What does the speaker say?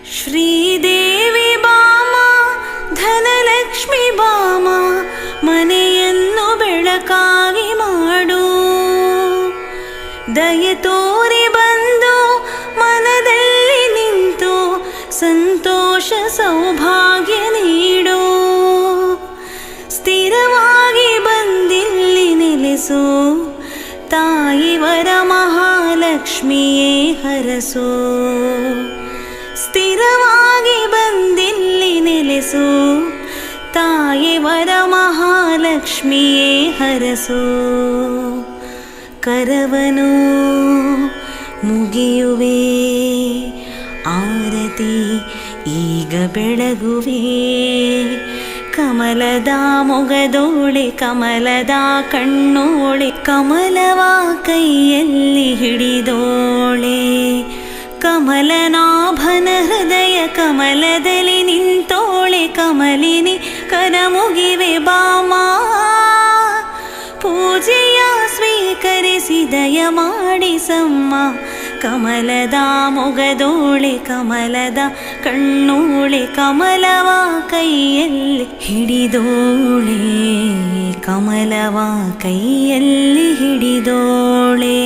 ಶ್ರೀದೇವಿ ಬಾಮ ಧನಲಕ್ಷ್ಮಿ ಬಾಮ ಮನೆಯನ್ನು ಬೆಳಕಾಗಿ ಮಾಡು. ದಯೆ ತೋರಿ ಬಂದು ಮನದಲ್ಲಿ ನಿಂತು ಸಂತೋಷ ಸೌಭಾಗ್ಯ ನೀಡು. ಸ್ಥಿರವಾಗಿ ಬಂದಿಲ್ಲಿ ನೆಲೆಸು, ತಾಯಿ ವರ ಮಹಾಲಕ್ಷ್ಮಿಯೇ ಹರಸು. ಸ್ಥಿರವಾಗಿ ಬಂದಿಲ್ಲಿ ನೆಲೆಸು, ತಾಯಿ ವರ ಮಹಾಲಕ್ಷ್ಮಿಯೇ ಹರಸು. ಕರವನು ಮುಗಿಯುವೆ, ಆರತಿ ಈಗ ಬೆಳಗುವೆ. ಕಮಲದ ಮೊಗದೋಳೆ, ಕಮಲದ ಕಣ್ಣೋಳೆ, ಕಮಲವ ಕೈಯಲ್ಲಿ ಹಿಡಿದೋಳೆ. ಕಮಲನಾಭನ ಹೃದಯ ಕಮಲದಲ್ಲಿ ನಿಂತೋಳೆ. ಕಮಲಿನಿ ಕರಮುಗಿವೆ ಬಾಮ, ಪೂಜೆಯ ಸ್ವೀಕರಿಸಿ ದಯ ಮಾಡಿಸಮ್ಮ. ಕಮಲದ ಮೊಗದೋಳೆ, ಕಮಲದ ಕಣ್ಣೋಳೆ, ಕಮಲವ ಕೈಯಲ್ಲಿ ಹಿಡಿದೋಳೆ. ಕಮಲವ ಕೈಯಲ್ಲಿ ಹಿಡಿದೋಳೆ.